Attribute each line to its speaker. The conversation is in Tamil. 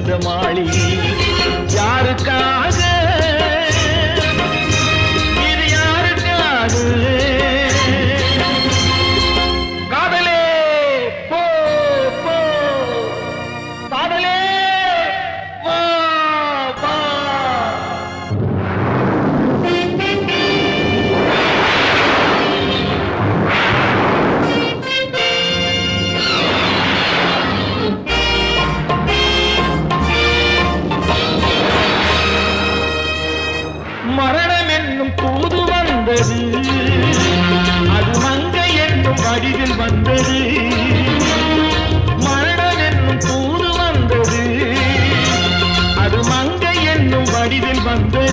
Speaker 1: இந்த மாளிகை யாருக்காக இது யாருக்காக காதலே போ போ காதலே வா வா மரணம் என்னும் தூது வந்தது அது மங்கை என்னும் வடிவில் வந்தது